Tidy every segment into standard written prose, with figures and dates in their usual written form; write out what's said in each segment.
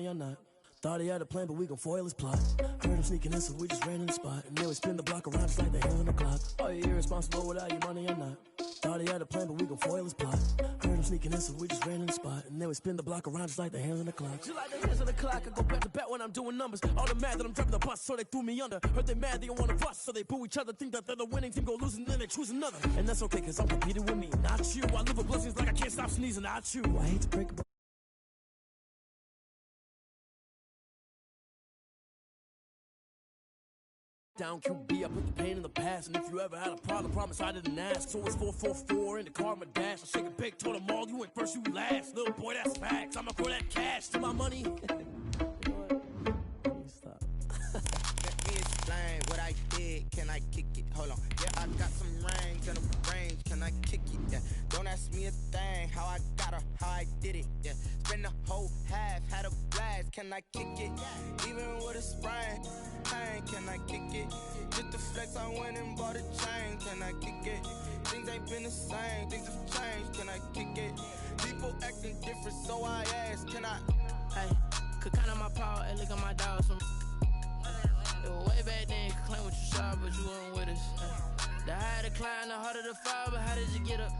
or not. Thought he had a plan, but we gon' foil his plot. Heard him sneaking in, so we just ran in the spot. And then we spin the block around just like the hands on the clock. Are you irresponsible without your money or not? Thought he had a plan, but we gon' foil his plot. Heard him sneaking in, so we just ran in the spot. And then we spin the block around just like the hands on the clock. Just like the hands on the clock, I go back to back when I'm doing numbers. All the mad that I'm driving the bus, so they threw me under. Heard they mad, they don't wanna bust, so they boo each other. Think that they're the winning team, go losing, then they choose another. And that's okay, cause I'm competing with me, not you. I live with blessings like I can't stop sneezing, not you. I hate to break a down QB, I put the pain in the past. And if you ever had a problem, promise I didn't ask. So it's 444 in the car, my dash. I shake it big, told them all, you went first, you last. Little boy, that's facts. I'ma throw that cash to my money. Stop. Let me explain what I did. Can I kick it? Hold on. Yeah, I got some rings and a range. Can I kick it? Yeah. Don't ask me a thing. How I got her, how I did it. Yeah. Spend the whole half, had a blast. Can I kick it? Even with a sprain. Can I kick it? Just the flex, I went and bought a chain. Can I kick it? Things ain't been the same, things have changed. Can I kick it? People acting different, so I asked, can I? Hey, could count on my power and look at my dogs. It was way back then, could claim what you saw, but you weren't with us. The higher the climb, the harder the fall, but how did you get up?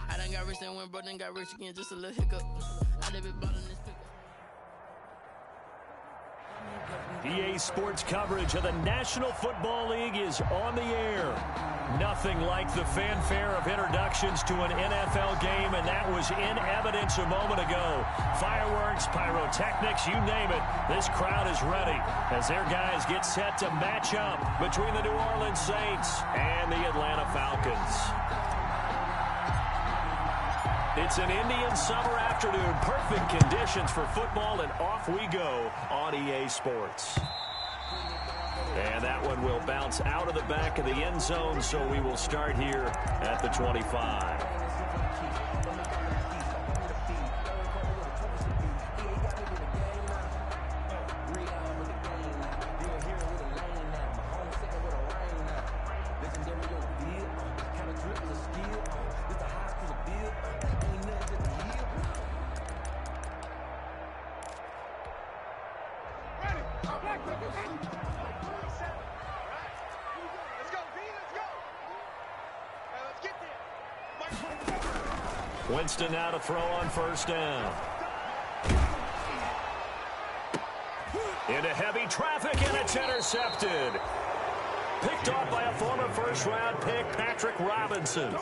I done got rich, then went broke, then got rich again, just a little hiccup. I done been ballin' this pickup. EA Sports coverage of the National Football League is on the air. Nothing like the fanfare of introductions to an NFL game, and that was in evidence a moment ago. Fireworks, pyrotechnics, you name it. This crowd is ready as their guys get set to match up between the New Orleans Saints and the Atlanta Falcons. It's an Indian summer afternoon. Perfect conditions for football, and off we go on EA Sports. And that one will bounce out of the back of the end zone, so we will start here at the 25. Winston now to throw on first down. Into heavy traffic, and it's intercepted. Picked off by a former first-round pick, Patrick Robinson.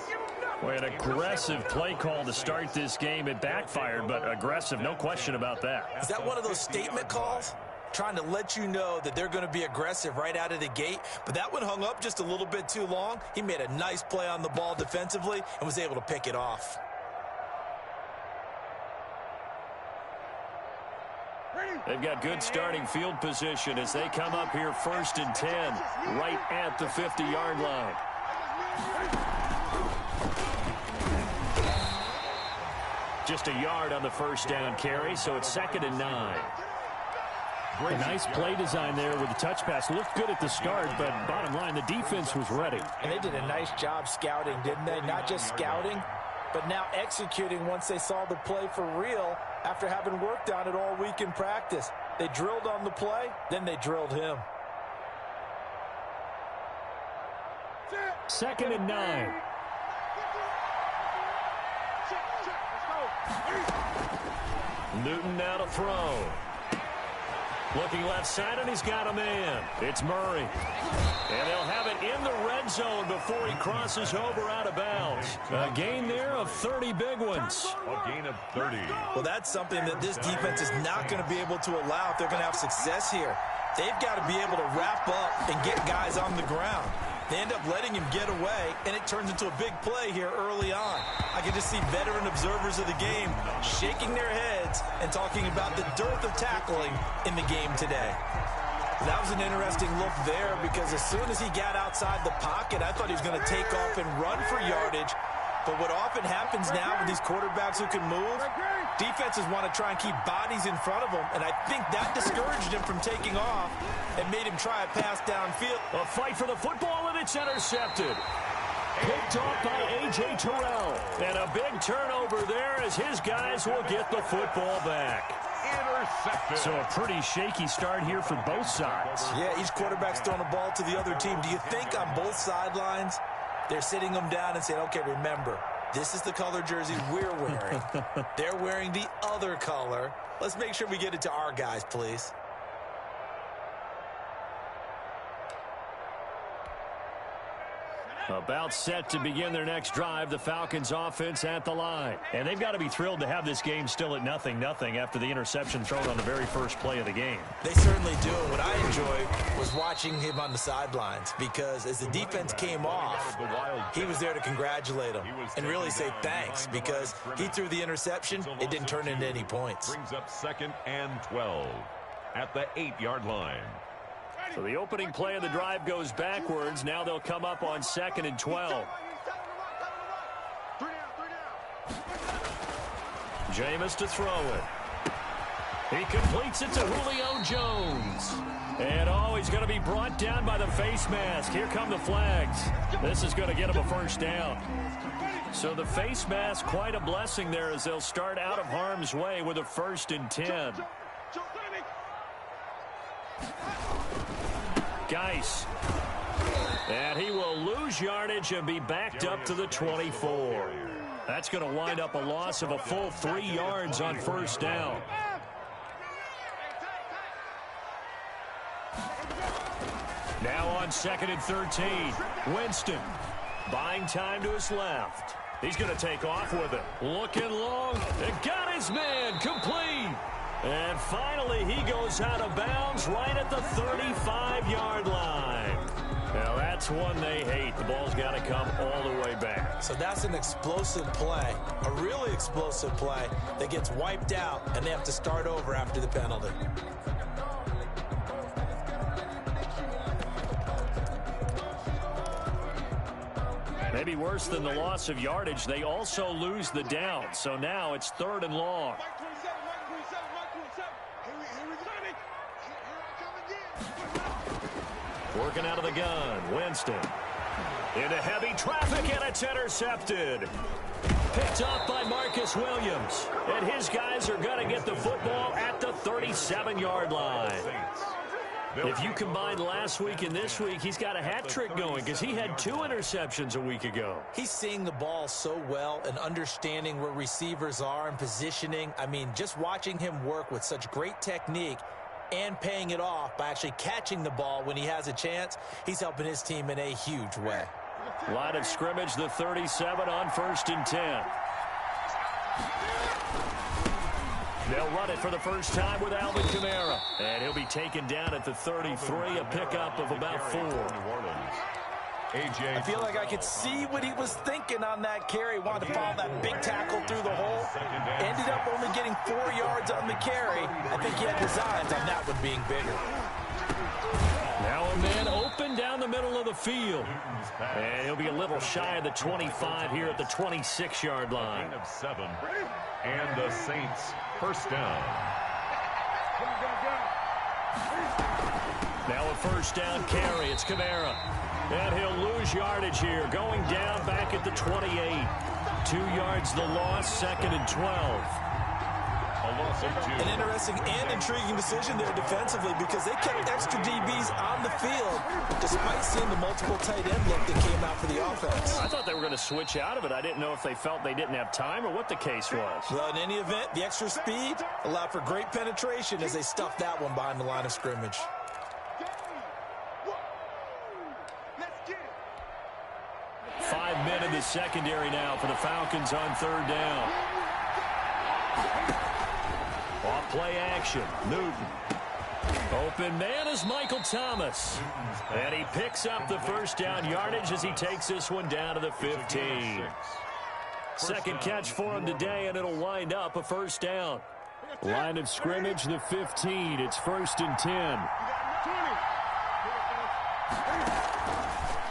Well, an aggressive play call to start this game. It backfired, but aggressive, no question about that. Is that one of those statement calls? Trying to let you know that they're going to be aggressive right out of the gate, but that one hung up just a little bit too long. He made a nice play on the ball defensively and was able to pick it off. They've got good starting field position as they come up here 1st and 10, right at the 50-yard line. Just a yard on the first down carry, so it's 2nd and 9. A nice play design there with the touch pass. Looked good at the start, but bottom line, the defense was ready. And they did a nice job scouting, didn't they? Not just scouting, but now executing once they saw the play for real after having worked on it all week in practice. They drilled on the play, then they drilled him. 2nd and 9. Newton now to throw. Looking left side, and he's got a man. It's Murray. And they'll have it in the red zone before he crosses over out of bounds. A gain there of 30 big ones. A gain of 30. Well, that's something that this defense is not going to be able to allow if they're going to have success here. They've got to be able to wrap up and get guys on the ground. They end up letting him get away, and it turns into a big play here early on. I can just see veteran observers of the game shaking their heads and talking about the dearth of tackling in the game today. That was an interesting look there because as soon as he got outside the pocket, I thought he was going to take off and run for yardage. But what often happens now with these quarterbacks who can move, defenses want to try and keep bodies in front of them, and I think that discouraged him from taking off and made him try a pass downfield. A fight for the football, and it's intercepted. Picked off by A.J. Terrell. And a big turnover there as his guys will get the football back. Intercepted. So a pretty shaky start here for both sides. Yeah, each quarterback's throwing a ball to the other team. Do you think on both sidelines they're sitting them down and saying, okay, remember, this is the color jersey we're wearing. They're wearing the other color. Let's make sure we get it to our guys, please. About set to begin their next drive, the Falcons offense at the line. And they've got to be thrilled to have this game still at 0-0 after the interception thrown on the very first play of the game. They certainly do. And what I enjoyed was watching him on the sidelines, because as the defense came off, he was there to congratulate them and really say thanks, because he threw the interception. It didn't turn into any points. Brings up 2nd and 12 at the 8-yard line. So the opening play of the drive goes backwards. Now they'll come up on 2nd and 12. Jameis to throw it. He completes it to Julio Jones. And he's going to be brought down by the face mask. Here come the flags. This is going to get him a first down. So the face mask, quite a blessing there, as they'll start out of harm's way with a 1st and 10. Geis. And he will lose yardage and be backed up to the 24. That's going to wind up a loss of a full 3 yards on 1st down. Now on 2nd and 13. Winston buying time to his left. He's going to take off with it. Looking long. And got his man. Complete. And finally, he goes out of bounds right at the 35-yard line. Now, that's one they hate. The ball's got to come all the way back. So that's an explosive play, a really explosive play that gets wiped out, and they have to start over after the penalty. Maybe worse than the loss of yardage, they also lose the down. So now it's 3rd and long. Working out of the gun, Winston. Into heavy traffic, and it's intercepted. Picked up by Marcus Williams. And his guys are going to get the football at the 37-yard line. If you combine last week and this week, he's got a hat trick going, because he had 2 interceptions a week ago. He's seeing the ball so well and understanding where receivers are and positioning. I mean, just watching him work with such great technique and paying it off by actually catching the ball when he has a chance, he's helping his team in a huge way. Line of scrimmage, the 37 on 1st and 10. They'll run it for the first time with Alvin Kamara. And he'll be taken down at the 33, a pickup of about 4. I feel like I could see what he was thinking on that carry. Wanted to follow that big tackle through the hole. Ended up only getting 4 yards on the carry. I think he had designs on that one being bigger. Now a man open down the middle of the field. And he'll be a little shy of the 25 here at the 26-yard line. And the Saints, 1st down. Now a 1st down carry. It's Kamara. And he'll lose yardage here. Going down back at the 28. 2 yards the loss, 2nd and 12. An interesting and intriguing decision there defensively, because they kept extra DBs on the field despite seeing the multiple tight end look that came out for the offense. I thought they were going to switch out of it. I didn't know if they felt they didn't have time or what the case was. Well, in any event, the extra speed allowed for great penetration as they stuffed that one behind the line of scrimmage. Five men in the secondary now for the Falcons on 3rd down. Off play action. Newton. Open man is Michael Thomas. And he picks up the 1st down yardage as he takes this one down to the 15. Second catch for him today, and it'll wind up a 1st down. Line of scrimmage, the 15. It's 1st and 10.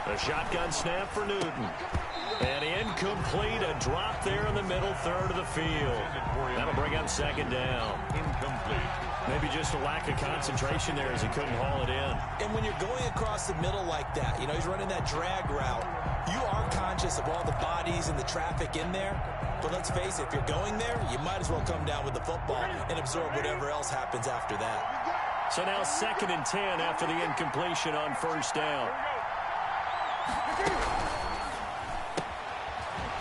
A shotgun snap for Newton. And incomplete, a drop there in the middle 3rd of the field. That'll bring up 2nd down. Incomplete. Maybe just a lack of concentration there as he couldn't haul it in. And when you're going across the middle like that, you know, he's running that drag route, you are conscious of all the bodies and the traffic in there. But let's face it, if you're going there, you might as well come down with the football and absorb whatever else happens after that. So now 2nd and 10 after the incompletion on first down.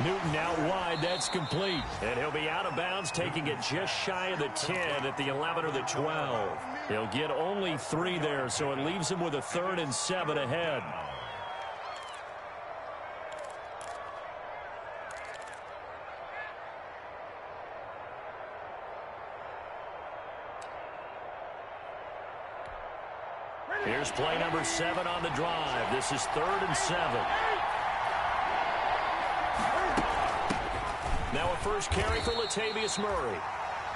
Newton out wide, that's complete. And he'll be out of bounds, taking it just shy of the 10 at the 11 or the 12. He'll get only 3 there, so it leaves him with a 3rd and 7 ahead. Here's play number 7 on the drive. This is 3rd and 7. Now a first carry for Latavius Murray.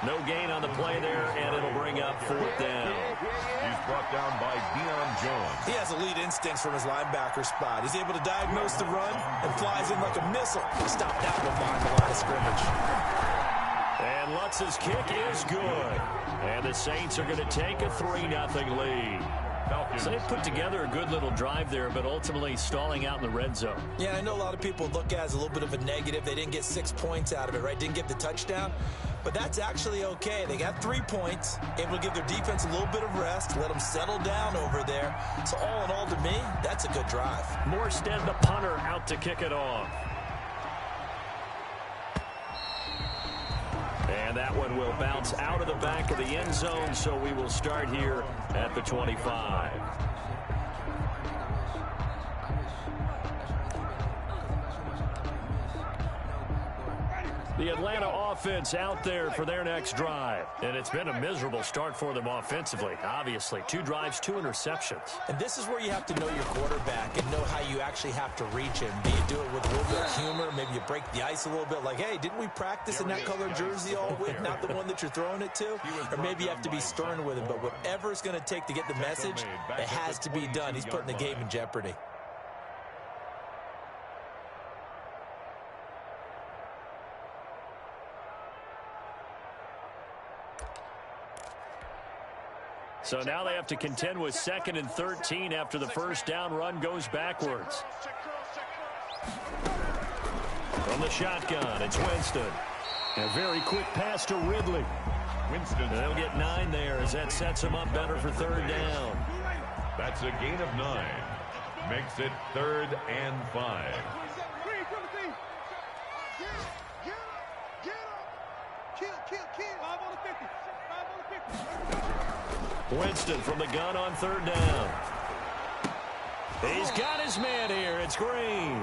No gain on the play there, and it'll bring up 4th down. He's brought down by Deion Jones. He has elite instincts from his linebacker spot. He's able to diagnose the run and flies in like a missile. He stopped that one behind the line of scrimmage. And Lutz's kick is good. And the Saints are going to take a 3-0 lead. So they put together a good little drive there, but ultimately stalling out in the red zone. Yeah, I know a lot of people look at it as a little bit of a negative. They didn't get 6 points out of it, right? Didn't get the touchdown. But that's actually okay. They got 3 points, able to give their defense a little bit of rest, let them settle down over there. So all in all, to me, that's a good drive. Morstead, the punter, out to kick it off. And that one will bounce out of the back of the end zone, so we will start here at the 25. The Atlanta offense out there for their next drive. And it's been a miserable start for them offensively, obviously. 2 drives, 2 interceptions. And this is where you have to know your quarterback and know how you actually have to reach him. Do you do it with a little bit of humor? Maybe you break the ice a little bit like, hey, didn't we practice in that color jersey all week? Not the one that you're throwing it to? Or maybe you have to be stern with him. But whatever it's going to take to get the message, it has to be done. He's putting the game in jeopardy. So now they have to contend with 2nd and 13 after the first down run goes backwards. From the shotgun, it's Winston. A very quick pass to Ridley. Winston. They'll get 9 there as that sets them up better for 3rd down. That's a gain of 9. Makes it 3rd and 5. Winston from the gun on 3rd down. He's got his man here. It's Green.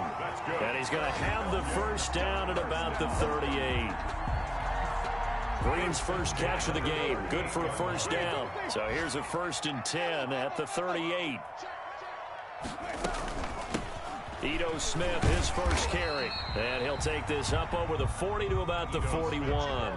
And he's going to have the first down at about the 38. Green's first catch of the game. Good for a first down. So here's a 1st and 10 at the 38. Ito Smith, his first carry. And he'll take this up over the 40 to about the 41.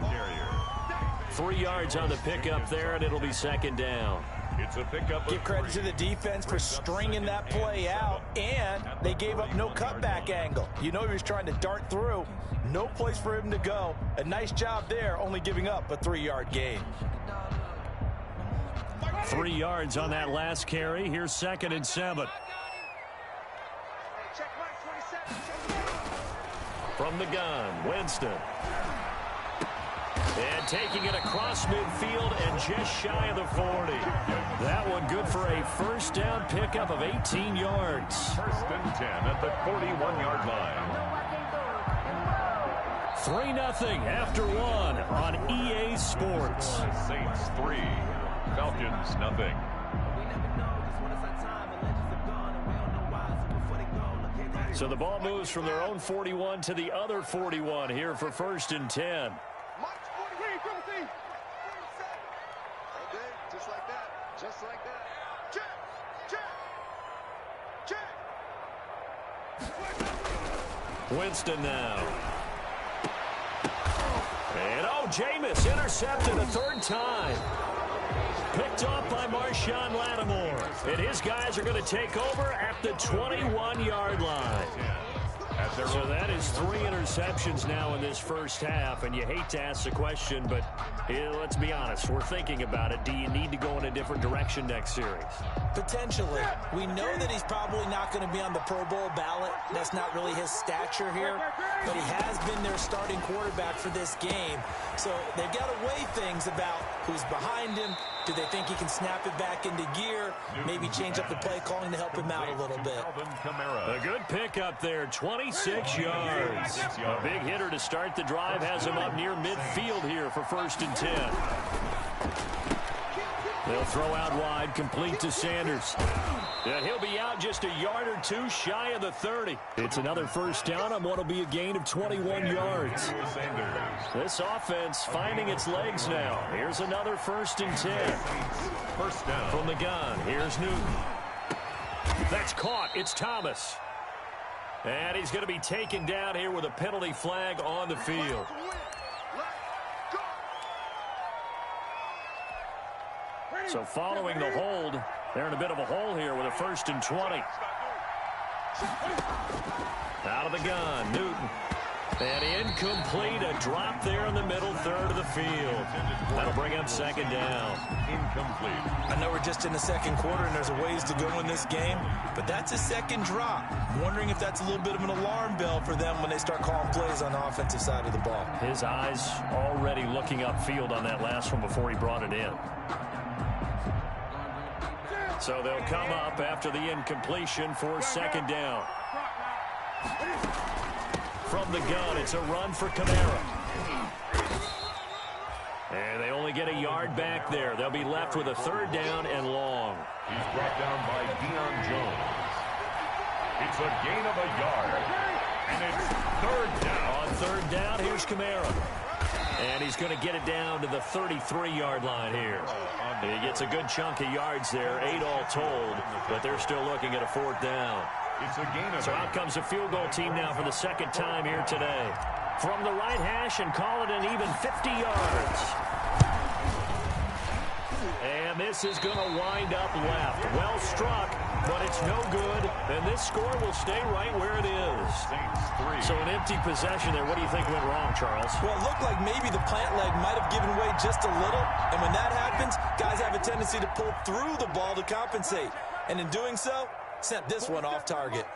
3 yards on the pickup there, and it'll be 2nd down. It's a pickup. Give credit to the defense for stringing that play out, and they gave up no cutback angle. You know he was trying to dart through. No place for him to go. A nice job there, only giving up a 3-yard gain. 3 yards on that last carry. Here's 2nd and 7. From the gun, Winston. And taking it across midfield and just shy of the 40. That one good for a first down pickup of 18 yards. 1st and 10 at the 41-yard line. 3-0 after 1 on EA Sports. Saints 3, Falcons 0. So the ball moves from their own 41 to the other 41 here for 1st and 10. Just like that. Check. Winston now. And Jameis intercepted a 3rd time. Picked off by Marshawn Lattimore. And his guys are going to take over at the 21-yard line. So that is 3 interceptions now in this first half, and you hate to ask the question, but let's be honest, we're thinking about it. Do you need to go in a different direction next series? Potentially. We know that he's probably not going to be on the Pro Bowl ballot. That's not really his stature here, but he has been their starting quarterback for this game. So they've got to weigh things about who's behind him. Do they think he can snap it back into gear? Maybe change up the play calling to help him out a little bit. A good pickup there, 26 yards. A big hitter to start the drive has him up near midfield here for 1st and 10. They'll throw out wide, complete to Sanders. And he'll be out just a yard or 2 shy of the 30. It's another first down on what will be a gain of 21 yards. This offense finding its legs now. Here's another 1st and 10. First down. From the gun, here's Newton. That's caught. It's Thomas. And he's going to be taken down here with a penalty flag on the field. So following the hold, they're in a bit of a hole here with a 1st and 20. Out of the gun, Newton. And incomplete, a drop there in the middle third of the field. That'll bring up 2nd down. Incomplete. I know we're just in the 2nd quarter and there's a ways to go in this game, but that's a 2nd drop. I'm wondering if that's a little bit of an alarm bell for them when they start calling plays on the offensive side of the ball. His eyes already looking upfield on that last one before he brought it in. So they'll come up after the incompletion for 2nd down. From the gun, it's a run for Kamara. And they only get a yard back there. They'll be left with a 3rd down and long. He's brought down by Deion Jones. It's a gain of a yard. And it's 3rd down. On 3rd down, here's Kamara. And he's going to get it down to the 33-yard line here. And he gets a good chunk of yards there, 8 all told, but they're still looking at a 4th down. It's a gain of So out comes a field goal team now for the 2nd time here today. From the right hash and call it an even 50 yards. And this is going to wind up left. Well struck, but it's no good. And this score will stay right where it is. So an empty possession there. What do you think went wrong, Charles? Well, it looked like maybe the plant leg might have given way just a little. And when that happens, guys have a tendency to pull through the ball to compensate. And in doing so, sent this one off target.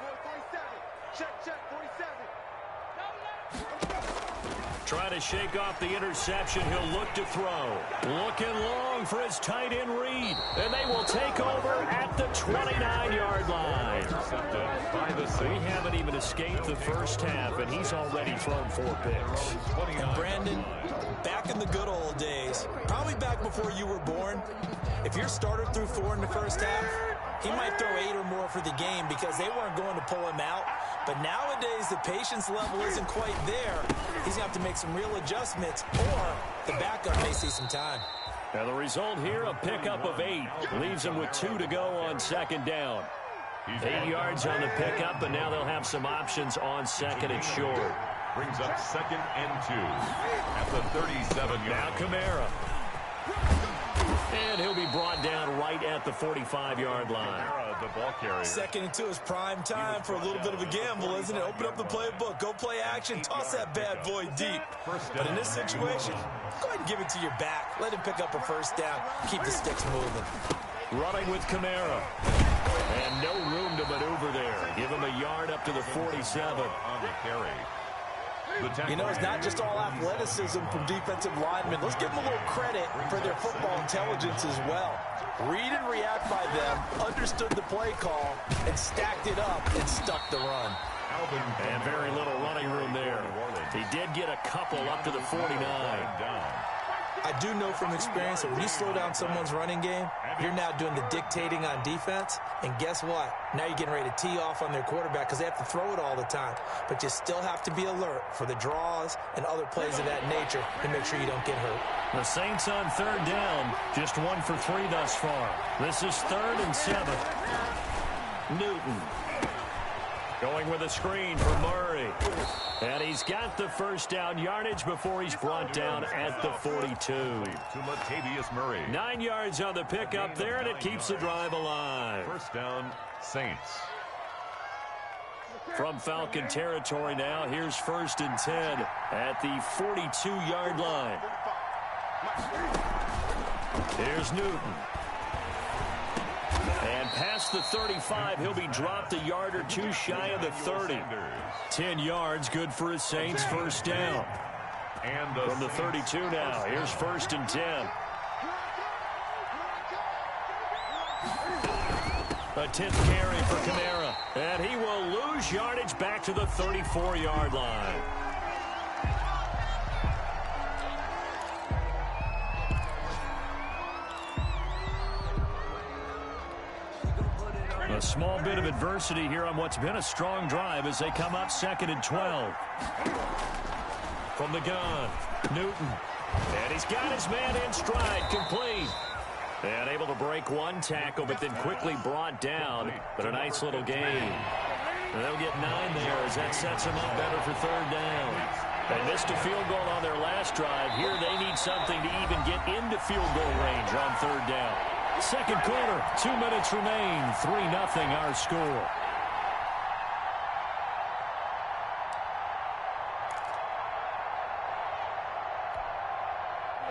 Trying to shake off the interception. He'll look to throw. Looking long for his tight end Reed. And they will take over at the 29-yard line. We haven't even escaped the first half, and he's already thrown 4 picks. And Brandon, back in the good old days, probably back before you were born, if your starter threw 4 in the first half, he might throw 8 or more for the game because they weren't going to pull him out. But nowadays, the patience level isn't quite there. He's going to have to make some real adjustments, or the backup may see some time. Now the result here, a pickup of 8. Leaves him with 2 to go on 2nd down. 8 yards on the pickup, and now they'll have some options on 2nd and short. Brings up 2nd and 2 at the 37-yard. Now Kamara. And he'll be brought down right at the 45-yard line. The ball carrier. 2nd and 2 is prime time for a little bit of a gamble, isn't it? Open up the playbook, go play action, toss that bad boy deep. But in this situation, go ahead and give it to your back. Let him pick up a 1st down. Keep the sticks moving. Running with Kamara. And no room to maneuver there. Give him a yard up to the 47. On the carry. You know, it's not just all athleticism from defensive linemen. Let's give them a little credit for their football intelligence as well. Read and react by them, understood the play call, and stacked it up and stuck the run. And very little running room there. He did get a couple up to the 49. I do know from experience that when you slow down someone's running game, you're now doing the dictating on defense. And guess what? Now you're getting ready to tee off on their quarterback because they have to throw it all the time. But you still have to be alert for the draws and other plays of that nature to make sure you don't get hurt. The Saints on 3rd down, just 1 for 3 thus far. This is 3rd and 7. Newton going with a screen for Murray. And he's got the 1st down yardage before he's brought down at the 42. To Latavius Murray. 9 yards on the pickup there, and it keeps the drive alive. 1st down, Saints. From Falcon territory now, here's 1st and 10 at the 42-yard line. Here's Newton. And past the 35, he'll be dropped a yard or two shy of the 30. 10 yards, good for his Saints, 1st down. And from the 32 now, here's 1st and 10. A 10th carry for Kamara. And he will lose yardage back to the 34-yard line. A small bit of adversity here on what's been a strong drive as they come up 2nd and 12. From the gun, Newton. And he's got his man in stride, complete. And able to break one tackle, but then quickly brought down. But a nice little gain. And they'll get 9 there as that sets them up better for 3rd down. They missed a field goal on their last drive. Here they need something to even get into field goal range on 3rd down. Second quarter, 2 minutes remain. 3-0 our score.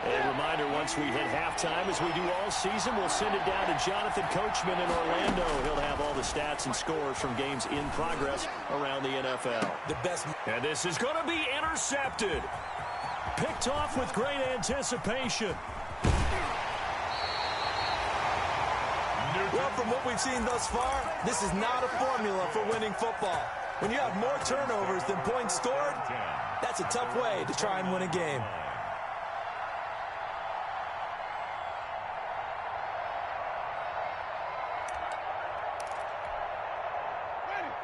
A reminder, once we hit halftime, as we do all season, we'll send it down to Jonathan Coachman in Orlando. He'll have all the stats and scores from games in progress around the NFL. The best. And this is going to be intercepted. Picked off with great anticipation. Well, from what we've seen thus far, this is not a formula for winning football. When you have more turnovers than points scored, that's a tough way to try and win a game.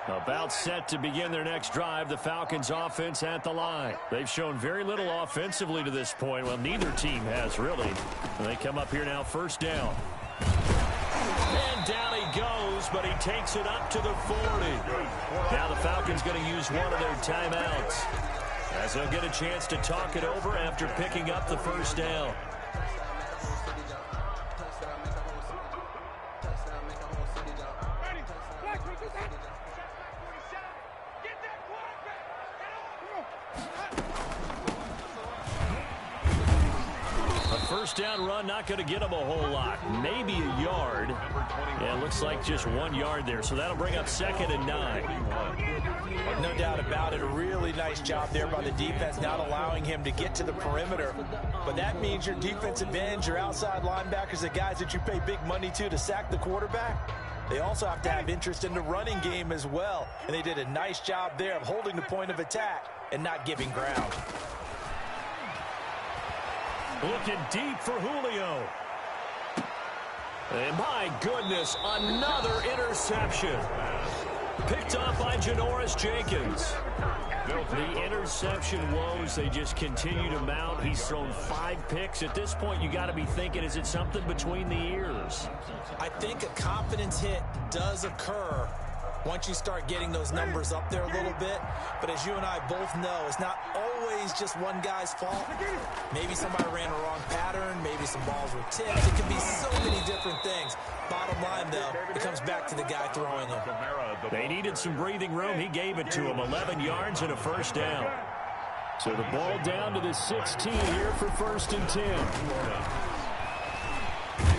About set to begin their next drive, the Falcons offense at the line. They've shown very little offensively to this point. Well, neither team has really. And they come up here now, 1st down. And down he goes, but he takes it up to the 40. Now the Falcons going to use one of their timeouts, as they'll get a chance to talk it over after picking up the 1st down. First down run, not going to get him a whole lot. Maybe a yard. Yeah, it looks like just 1 yard there. So that'll bring up 2nd and 9. No doubt about it. A really nice job there by the defense, not allowing him to get to the perimeter. But that means your defensive ends, your outside linebackers, the guys that you pay big money to sack the quarterback, they also have to have interest in the running game as well. And they did a nice job there of holding the point of attack and not giving ground. Looking deep for Julio. And my goodness, another interception. Picked off by Janoris Jenkins. The interception woes, they just continue to mount. He's thrown 5 picks. At this point, you got to be thinking, is it something between the ears? I think a confidence hit does occur once you start getting those numbers up there a little bit. But as you and I both know, it's not always just one guy's fault. Maybe somebody ran a wrong pattern. Maybe some balls were tipped. It can be so many different things. Bottom line, though, it comes back to the guy throwing them. They needed some breathing room. He gave it to him. 11 yards and a 1st down. So the ball down to the 16 here for 1st and 10.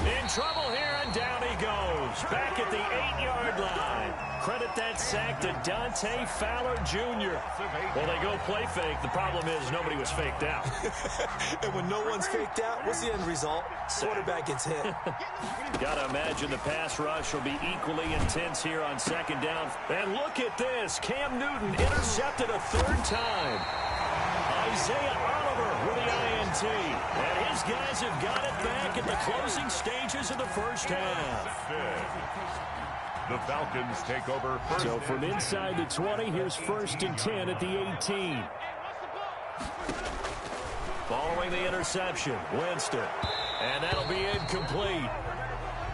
In trouble here, and down he goes. Back at the 8-yard line. Credit that sack to Dante Fowler Jr. Well, they go play fake. The problem is nobody was faked out. And when no one's faked out, what's the end result? Quarterback gets hit. Got to imagine the pass rush will be equally intense here on 2nd down. And look at this. Cam Newton intercepted a 3rd time. Isaiah Oliver with the INT. And his guys have got it back at the closing stages of the 1st half. The Falcons take over first. So from inside the 20, here's 1st and 10 at the 18. Following the interception, Winston. And that'll be incomplete.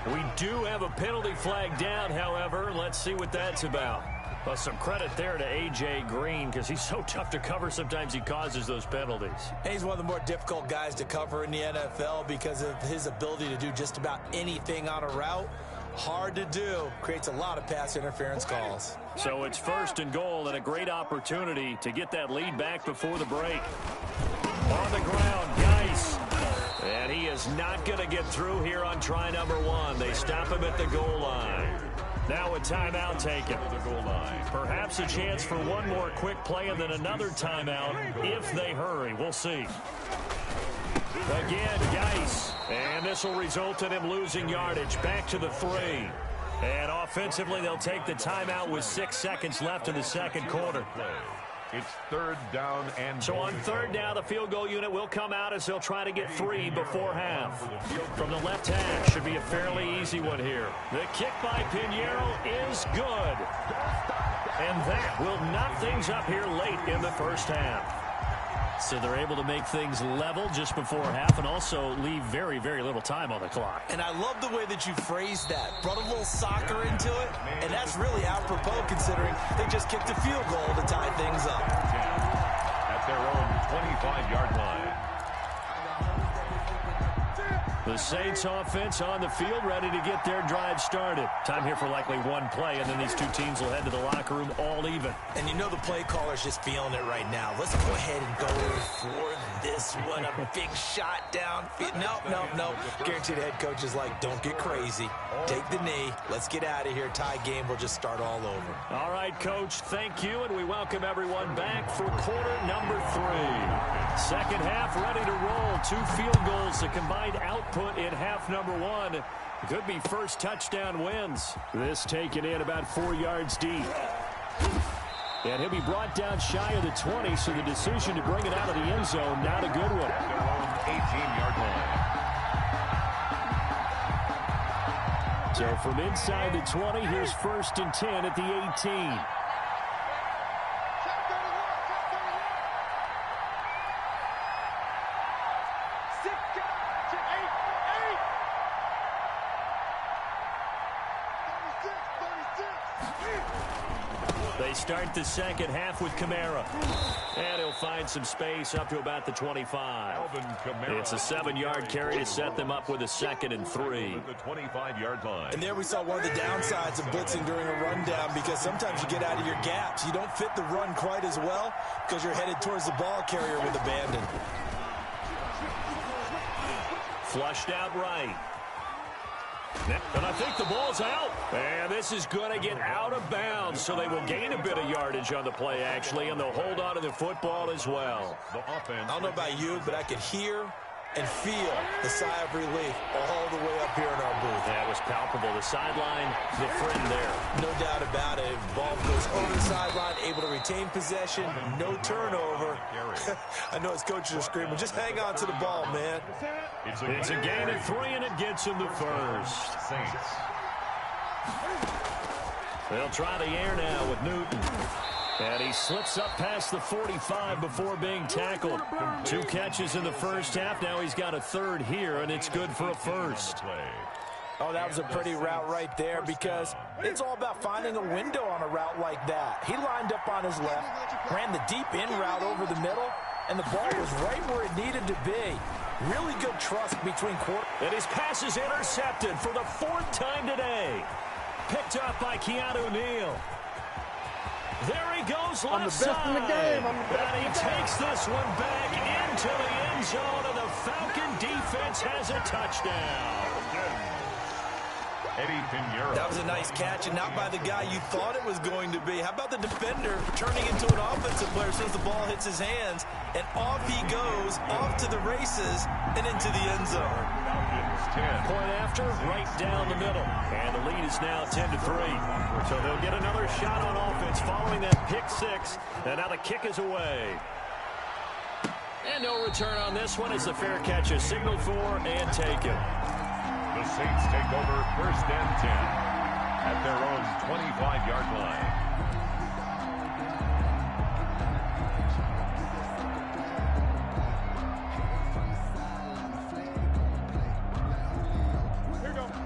We do have a penalty flag down, however. Let's see what that's about. Well, some credit there to A.J. Green, because he's so tough to cover. Sometimes he causes those penalties. And he's one of the more difficult guys to cover in the NFL because of his ability to do just about anything on a route. Hard to do. Creates a lot of pass interference calls. So it's 1st and goal and a great opportunity to get that lead back before the break. On the ground, Geis. And he is not going to get through here on try number 1. They stop him at the goal line. Now a timeout taken. The goal line. Perhaps a chance for one more quick play and then another timeout if they hurry. We'll see. Again, Geis. And this will result in him losing yardage. Back to the 3. And offensively, they'll take the timeout with 6 seconds left in the second quarter. It's 3rd down and so on 3rd down, the field goal unit will come out as they'll try to get 3 before half. From the left hash, should be a fairly easy one here. The kick by Pinheiro is good. And that will knock things up here late in the first half. So they're able to make things level just before half and also leave very, very little time on the clock. And I love the way that you phrased that. Brought a little soccer into it, and that's really apropos considering they just kicked a field goal to tie things up. At their own 25-yard line. The Saints offense on the field, ready to get their drive started. Time here for likely one play, and then these two teams will head to the locker room all even. And you know the play caller's just feeling it right now. Let's go ahead and go for this one. A big shot down. Nope. Guaranteed the head coach is like, don't get crazy. Take the knee. Let's get out of here. Tie game. We'll just start all over. All right, Coach, thank you, and we welcome everyone back for quarter number 3. Second half ready to roll. 2 field goals, the combined output in half number 1. Could be first touchdown wins. This taken in about 4 yards deep. And he'll be brought down shy of the 20, so the decision to bring it out of the end zone, not a good one. Their own 18-yard line. So from inside the 20, here's 1st and 10 at the 18. They start the second half with Kamara. And he'll find some space up to about the 25. It's a 7-yard carry to set them up with a 2nd and 3. The 25-yard line. And there we saw one of the downsides of blitzing during a rundown, because sometimes you get out of your gaps. You don't fit the run quite as well because you're headed towards the ball carrier with abandon. Flushed out right. And I think the ball's out. And this is going to get out of bounds, so they will gain a bit of yardage on the play, actually, and they'll hold on to the football as well. I don't know about you, but I could hear and feel the sigh of relief all the way up here in our booth. That was palpable. The sideline, the friend there. No doubt about it. Ball goes over the sideline, able to retain possession, no turnover. I know his coaches are screaming, just hang on to the ball, man. It's a gain of 3, and it gets him the first. Saints. They'll try the air now with Newton. And he slips up past the 45 before being tackled. 2 catches in the first half. Now he's got a 3rd here, and it's good for a first. Oh, that was a pretty route right there, because it's all about finding a window on a route like that. He lined up on his left, ran the deep in route over the middle, and the ball was right where it needed to be. Really good trust between quarter. And his pass is intercepted for the 4th time today. Picked up by Keanu Neal. There he goes left side. In the game. And he takes this one back into the end zone, and the Falcon defense has a touchdown. Eddie Pinheiro. That was a nice catch, and not by the guy you thought it was going to be. How about the defender turning into an offensive player as soon as the ball hits his hands, and off he goes, off to the races, and into the end zone. Point after, right down the middle. And the lead is now 10-3. So they'll get another shot on offense following that pick 6. And now the kick is away. And no return on this one as the fair catch is signaled for and taken. The Saints take over 1st and 10 at their own 25-yard line.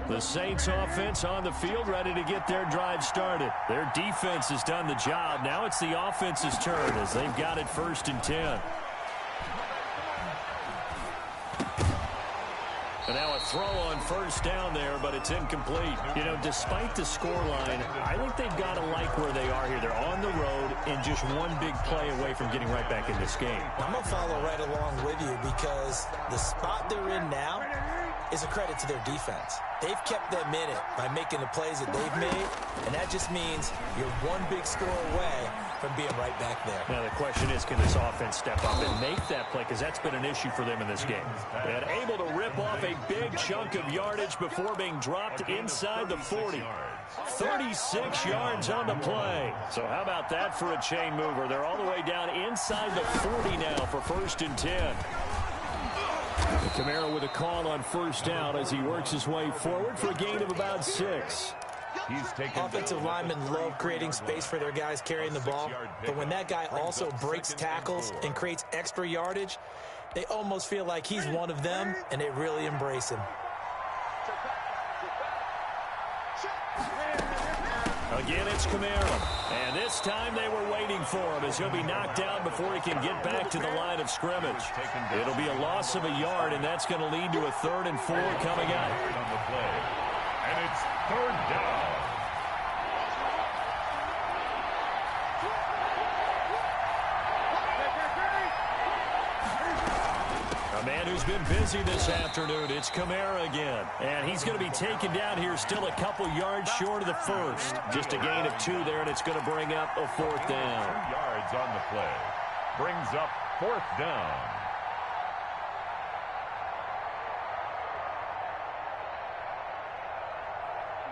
The Saints offense on the field ready to get their drive started. Their defense has done the job. Now it's the offense's turn as they've got it 1st and 10. And now a throw on first down there, but it's incomplete. You know, despite the scoreline, I think they've got to like where they are here. They're on the road and just one big play away from getting right back in this game. I'm going to follow right along with you because the spot they're in now is a credit to their defense. They've kept them in it by making the plays that they've made, and that just means you're one big score away from being right back there. Now the question is, can this offense step up and make that play? Because that's been an issue for them in this game. And able to rip off a big chunk of yardage before being dropped inside the 40. 36 yards on the play. So how about that for a chain mover? They're all the way down inside the 40 now for 1st and 10. Kamara with a call on first down as he works his way forward for a gain of about 6. Offensive linemen love creating space for their guys carrying the ball, but when that guy also breaks tackles and creates extra yardage, they almost feel like he's one of them, and they really embrace him. Again, it's Kamara. And this time they were waiting for him as he'll be knocked down before he can get back to the line of scrimmage. It'll be a loss of a yard, and that's going to lead to a 3rd and 4 coming up. And it's 3rd down. A man who's been busy this afternoon, it's Kamara again. And he's going to be taken down here still a couple yards short of the first. Just a gain of 2 there, and it's going to bring up a 4th down. 2 yards on the play. Brings up 4th down.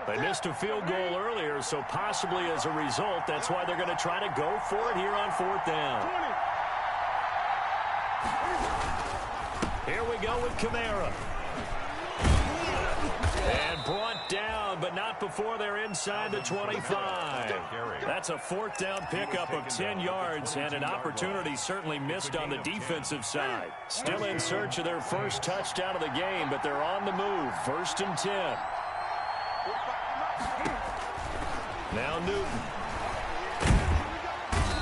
They missed a field goal earlier, so possibly as a result, that's why they're going to try to go for it here on 4th down. Here we go with Kamara. And brought down, but not before they're inside the 25. That's a 4th down pickup of 10 yards, and an opportunity certainly missed on the defensive side. Still in search of their first touchdown of the game, but they're on the move. 1st and 10. Now Newton.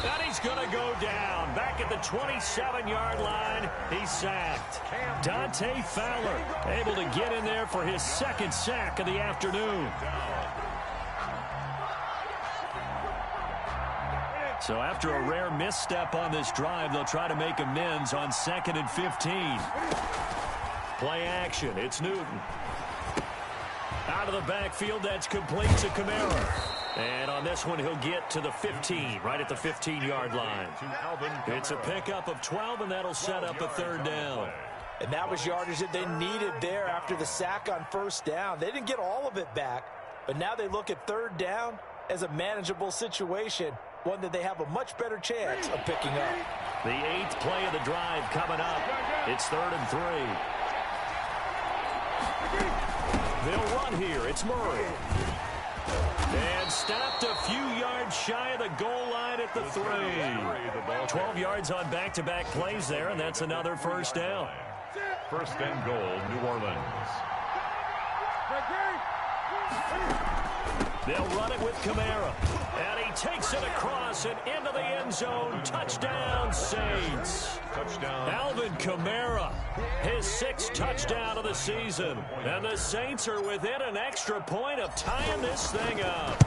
And he's going to go down. Back at the 27-yard line, he's sacked. Dante Fowler able to get in there for his 2nd sack of the afternoon. So after a rare misstep on this drive, they'll try to make amends on 2nd and 15. Play action. It's Newton. Out of the backfield, that's complete to Kamara. And on this one, he'll get to the 15, right at the 15-yard line. It's a pickup of 12, and that'll set up a 3rd down. And that was yardage that they needed there after the sack on 1st down. They didn't get all of it back, but now they look at 3rd down as a manageable situation, one that they have a much better chance of picking up. The 8th play of the drive coming up. It's 3rd and 3. They'll run here. It's Murray. And stopped a few yards shy of the goal line at the 3. 12 yards on back-to-back plays there, and that's another 1st down. 1st and goal, New Orleans. They'll run it with Kamara. And he takes it across and into the end zone. Touchdown, Saints. Touchdown. Alvin Kamara, his 6th touchdown of the season. And the Saints are within an extra point of tying this thing up.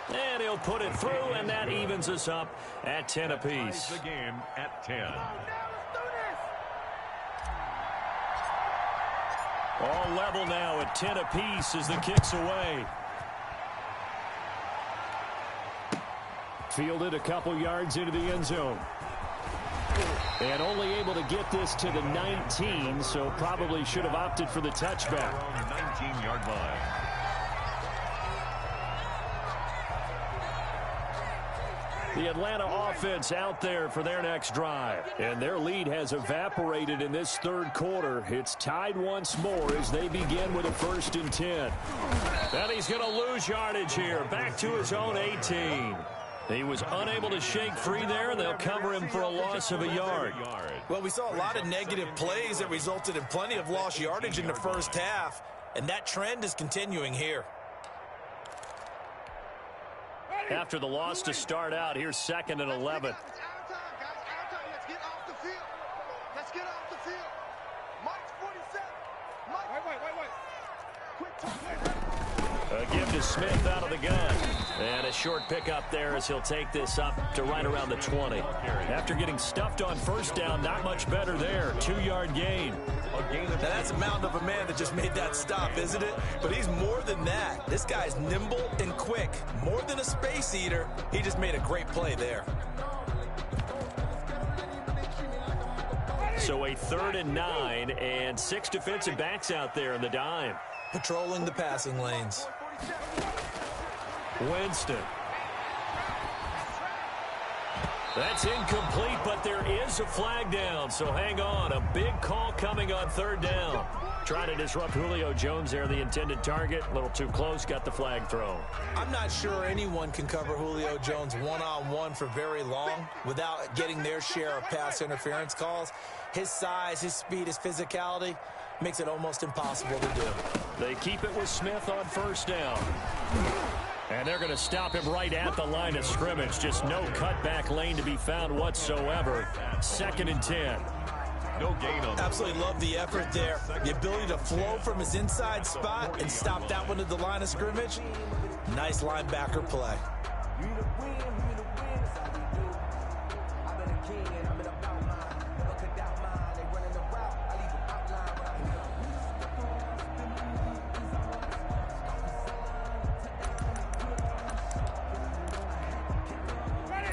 And he'll put it through, and that evens us up at 10 apiece. The game at 10. All level now at 10 apiece as the kick's away. Fielded a couple yards into the end zone. And only able to get this to the 19, so probably should have opted for the touchback. 19-yard line. The Atlanta offense out there for their next drive. And their lead has evaporated in this 3rd quarter. It's tied once more as they begin with a 1st and 10. And he's going to lose yardage here. Back to his own 18. He was unable to shake free there, and they'll cover him for a loss of a yard. Well, we saw a lot of negative plays that resulted in plenty of lost yardage in the 1st half, and that trend is continuing here. After the loss to start out, here's 2nd and 11. Let's get off the field. Let's get off the field. March 47. A give to Smith out of the gun. And a short pickup there as he'll take this up to right around the 20. After getting stuffed on first down, not much better there. 2-yard gain. Now that's a mountain of a man that just made that stop, isn't it? But he's more than that. This guy's nimble and quick. More than a space eater. He just made a great play there. So a 3rd and 9 and 6 defensive backs out there in the dime. Patrolling the passing lanes. Winston. That's incomplete, but there is a flag down, so hang on. A big call coming on 3rd down. Trying to disrupt Julio Jones there, the intended target. A little too close, got the flag thrown. I'm not sure anyone can cover Julio Jones one-on-one for very long without getting their share of pass interference calls. His size, his speed, his physicality makes it almost impossible to do. They keep it with Smith on 1st down. And they're going to stop him right at the line of scrimmage. Just no cutback lane to be found whatsoever. 2nd and 10. No gain on. Absolutely love the effort there. The ability to flow from his inside spot and stop that one at the line of scrimmage. Nice linebacker play.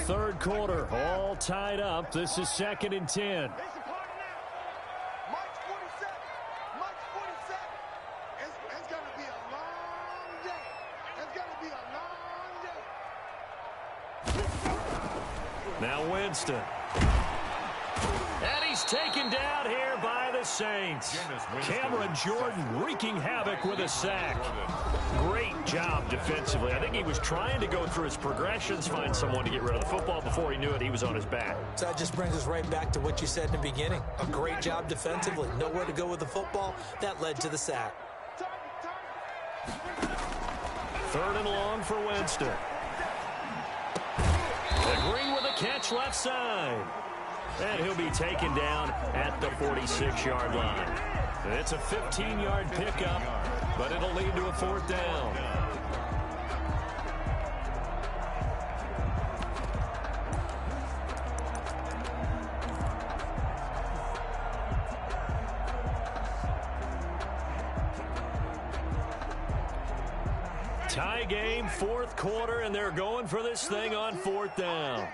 Third quarter, all tied up. This is 2nd and 10. Now Winston. And he's taken down here by the Saints. Cameron Jordan wreaking havoc with a sack. Great job defensively. I think he was trying to go through his progressions, find someone to get rid of the football. Before he knew it, he was on his back. So that just brings us right back to what you said in the beginning. A great job defensively. Nowhere to go with the football. That led to the sack. 3rd and long for Winston. And Green with a catch left side. And he'll be taken down at the 46-yard line. It's a 15-yard pickup, but it'll lead to a 4th down. Tie game, 4th quarter, and they're going for this thing on 4th down.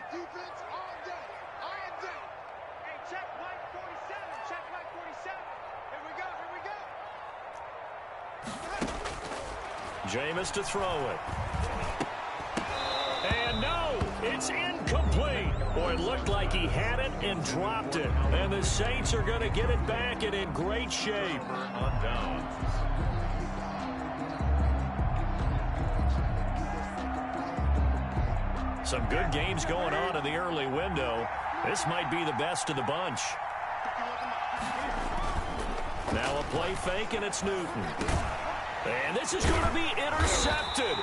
Jameis to throw it. And no, it's incomplete. Boy, it looked like he had it and dropped it. And the Saints are going to get it back and in great shape. On down. Some good games going on in the early window. This might be the best of the bunch. Now a play fake, and it's Newton. And this is going to be intercepted.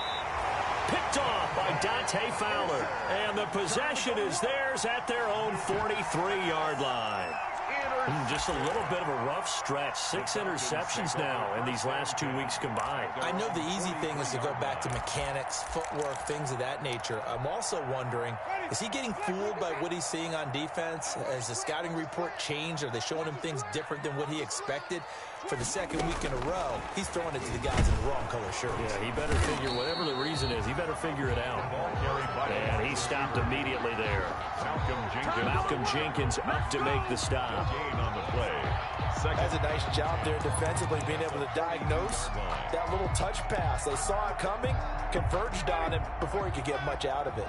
Picked off by Dante Fowler. And the possession is theirs at their own 43-yard line. Just a little bit of a rough stretch. 6 interceptions now in these last 2 weeks combined. I know the easy thing is to go back to mechanics, footwork, things of that nature. I'm also wondering, is he getting fooled by what he's seeing on defense? Has the scouting report changed? Are they showing him things different than what he expected? For the 2nd week in a row, he's throwing it to the guys in the wrong color shirts. Yeah, he better figure, whatever the reason is, he better figure it out. And he stopped immediately there. Malcolm Jenkins up to make the stop. That's a nice job there defensively, being able to diagnose that little touch pass. They saw it coming, converged on him before he could get much out of it.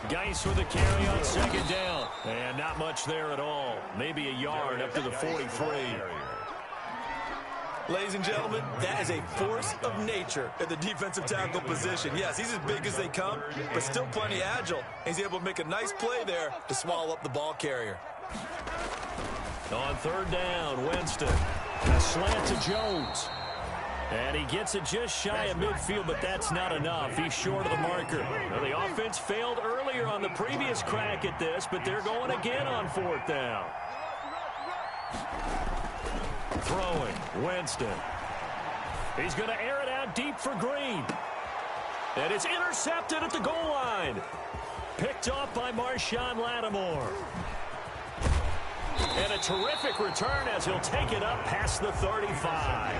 Geis with a carry on 2nd down. And not much there at all. Maybe a yard up to the 43. Ladies and gentlemen, that is a force of nature at the defensive tackle position. Yes, he's as big as they come, but still plenty agile. He's able to make a nice play there to swallow up the ball carrier. On 3rd down, Winston. A slant to Jones. And he gets it just shy of midfield, but that's not enough. He's short of the marker. Well, the offense failed early earlier on the previous crack at this, but they're going again on 4th down. Throwing, Winston. He's going to air it out deep for Green. And it's intercepted at the goal line. Picked off by Marshawn Lattimore. And a terrific return as he'll take it up past the 35.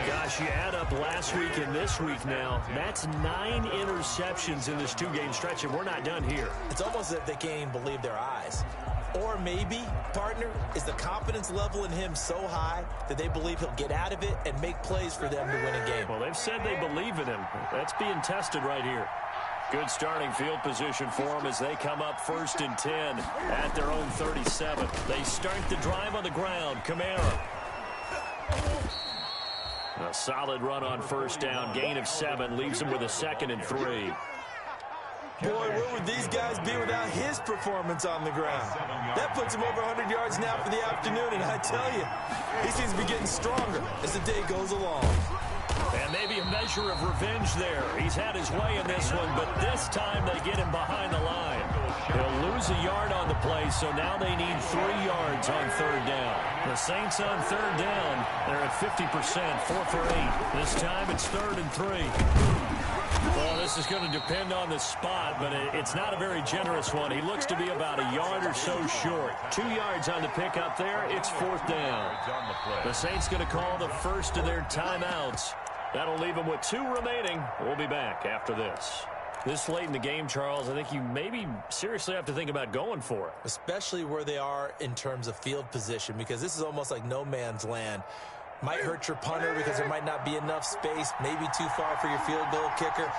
Gosh, you add up last week and this week now. That's 9 interceptions in this 2-game stretch, and we're not done here. It's almost as if they can't even believe their eyes. Or maybe, partner, is the confidence level in him so high that they believe he'll get out of it and make plays for them to win a game. Well, they've said they believe in him. That's being tested right here. Good starting field position for them as they come up 1st and 10 at their own 37. They start the drive on the ground. Kamara. A solid run on 1st down. Gain of 7 leaves him with a 2nd and 3. Boy, where would these guys be without his performance on the ground? That puts him over 100 yards now for the afternoon, and I tell you, he seems to be getting stronger as the day goes along. And maybe a measure of revenge there. He's had his way in this one, but this time they get him behind the line. He'll lose a yard on the play, so now they need 3 yards on 3rd down. The Saints on 3rd down, they're at 50%, 4 for 8. This time it's 3rd and 3. Well, this is going to depend on the spot, but it's not a very generous one. He looks to be about a yard or so short. 2 yards on the pickup there. It's 4th down. The Saints going to call the first of their timeouts. That'll leave them with 2 remaining. We'll be back after this. This late in the game, Charles, I think you maybe seriously have to think about going for it. Especially where they are in terms of field position, because this is almost like no man's land. Might hurt your punter because there might not be enough space, maybe too far for your field goal kicker.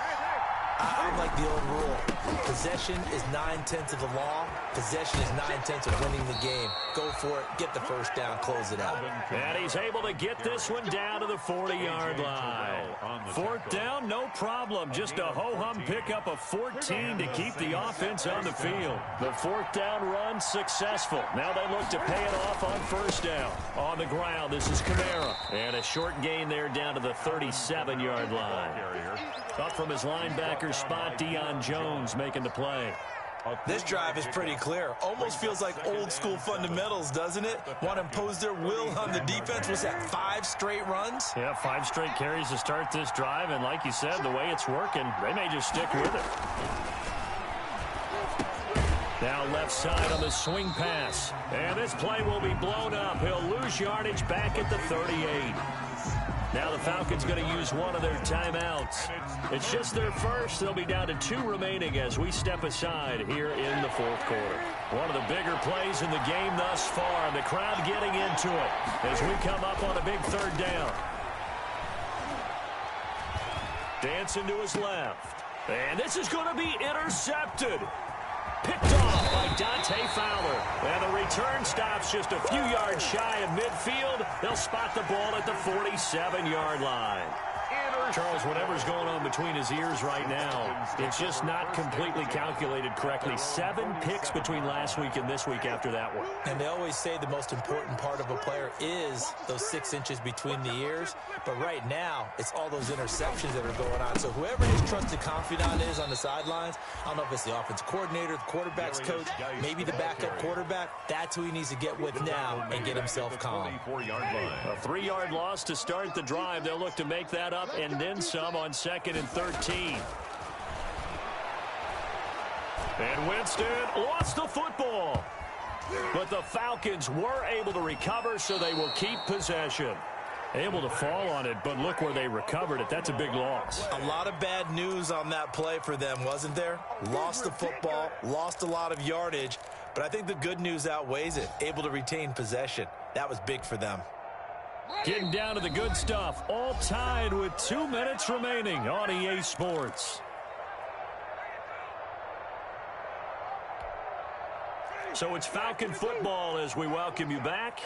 I'm like the old rule. Possession is 9/10 of the law. Possession is 9/10 of winning the game. Go for it. Get the first down. Close it out. And he's able to get this one down to the 40-yard line. 4th down, no problem. Just a ho-hum pickup of 14 to keep the offense on the field. The 4th down run successful. Now they look to pay it off on 1st down. On the ground, this is Kamara. And a short gain there down to the 37-yard line. Up from his linebacker spot, Deion Jones making the play. This drive is pretty clear. Almost feels like old-school fundamentals, doesn't it? Want to impose their will on the defense. Was that 5 straight runs? Yeah, 5 straight carries to start this drive, and like you said, the way it's working, they may just stick with it. Now left side on the swing pass. And this play will be blown up. He'll lose yardage back at the 38. Now the Falcons going to use one of their timeouts. It's just their first. They'll be down to 2 remaining as we step aside here in the 4th quarter. One of the bigger plays in the game thus far. The crowd getting into it as we come up on a big 3rd down. Dancing to his left. And this is going to be intercepted. Picked off by Dante Fowler. And the return stops just a few yards shy of midfield. They'll spot the ball at the 47-yard line. Charles, whatever's going on between his ears right now, it's just not completely calculated correctly. 7 picks between last week and this week after that one. And they always say the most important part of a player is those 6 inches between the ears. But right now, it's all those interceptions that are going on. So whoever his trusted confidant is on the sidelines, I don't know if it's the offensive coordinator, the quarterback's coach, maybe the backup quarterback, that's who he needs to get with now and get himself calm. A 3-yard loss to start the drive. They'll look to make that up and then some on 2nd and 13. And Winston lost the football. But the Falcons were able to recover, so they will keep possession. Able to fall on it, but look where they recovered it. That's a big loss. A lot of bad news on that play for them, wasn't there? Lost the football, lost a lot of yardage, but I think the good news outweighs it. Able to retain possession. That was big for them. Getting down to the good stuff. All tied with 2 minutes remaining on EA Sports. So it's Falcon football as we welcome you back.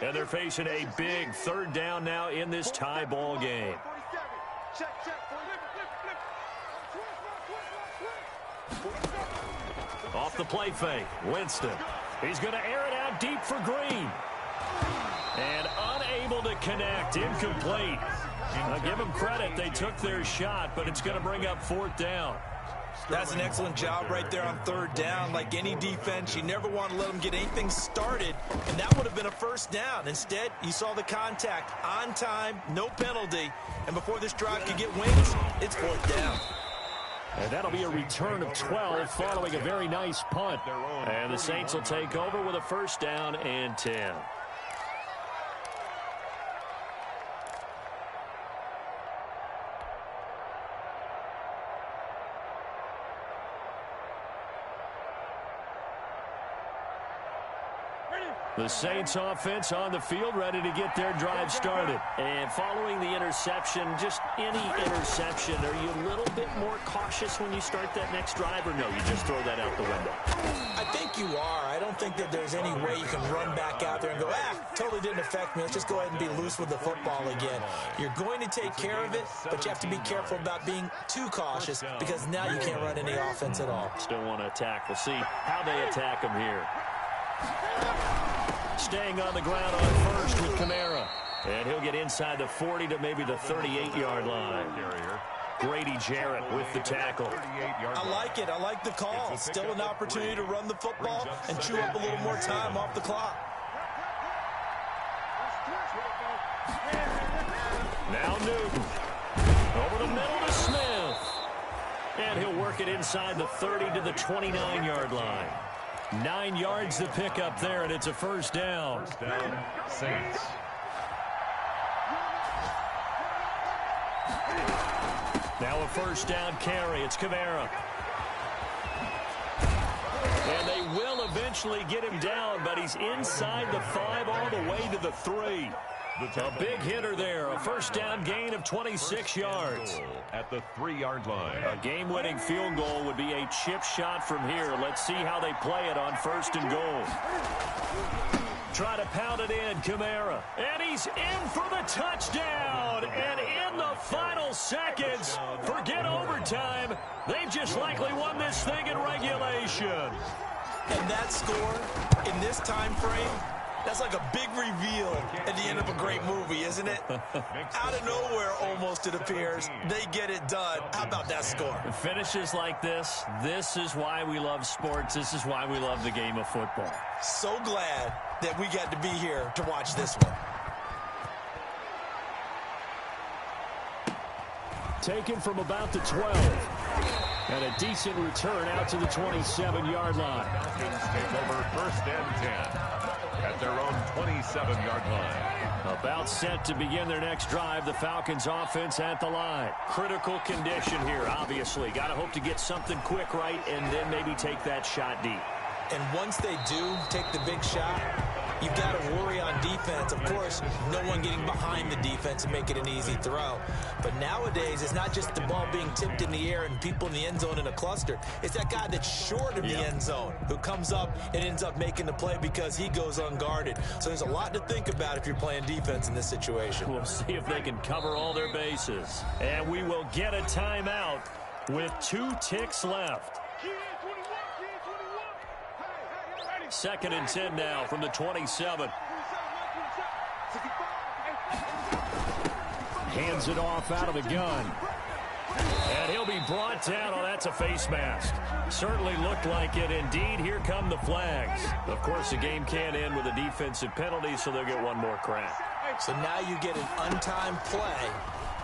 And they're facing a big 3rd down now in this tie ball game. Off the play fake, Winston. He's going to air it out deep for Green. And unable to connect, incomplete. I'll give them credit, they took their shot, but it's going to bring up 4th down. That's an excellent job right there on third down. Like any defense, you never want to let them get anything started, and that would have been a first down. Instead, you saw the contact on time, no penalty, and before this drive could get wings, it's fourth down. And that'll be a return of 12 following a very nice punt. And the Saints will take over with a first down and 10. The Saints offense on the field, ready to get their drive started. And following the interception, just any interception, are you a little bit more cautious when you start that next drive, or no, you just throw that out the window? I think you are. I don't think that there's any way you can run back out there and go, totally didn't affect me. Let's just go ahead and be loose with the football again. You're going to take care of it, but you have to be careful about being too cautious because now you can't run any offense at all. Still want to attack. We'll see how they attack them here. Staying on the ground on first with Kamara. And he'll get inside the 40 to maybe the 38-yard line. Grady Jarrett with the tackle. I like it. I like the call. Still an opportunity to run the football and chew up a little more time off the clock. Now Newton. Over the middle to Smith. And he'll work it inside the 30 to the 29-yard line. 9 yards to pick up there, and it's a first down. First down, Saints. Now a first down carry. It's Kamara. And they will eventually get him down, but he's inside the 5 all the way to the 3. A big hitter there. A first down gain of 26 yards. At the 3-yard line. A game-winning field goal would be a chip shot from here. Let's see how they play it on first and goal. Try to pound it in, Kamara. And he's in for the touchdown. And in the final seconds, forget overtime. They've just likely won this thing in regulation. And that score in this time frame, that's like a big reveal at the end of a great movie, isn't it? Out of nowhere, almost, it appears. They get it done. How about that score? Finishes like this. This is why we love sports. This is why we love the game of football. So glad that we got to be here to watch this one. Taken from about the 12. And a decent return out to the 27-yard line. Falcons take over first and 10 at their own 27-yard line. About set to begin their next drive. The Falcons offense at the line. Critical condition here, obviously. Got to hope to get something quick right and then maybe take that shot deep. And once they do take the big shot, you've got to worry on defense. Of course, no one getting behind the defense and make it an easy throw. But nowadays, it's not just the ball being tipped in the air and people in the end zone in a cluster. It's that guy that's short of the end zone who comes up and ends up making the play because he goes unguarded. So there's a lot to think about if you're playing defense in this situation. We'll see if they can cover all their bases. And we will get a timeout with 2 ticks left. 2nd and 10 now from the 27. Hands it off out of the gun. And he'll be brought down. Oh, that's a face mask. Certainly looked like it. Indeed, here come the flags. Of course, the game can end with a defensive penalty, so they'll get one more crack. So now you get an untimed play,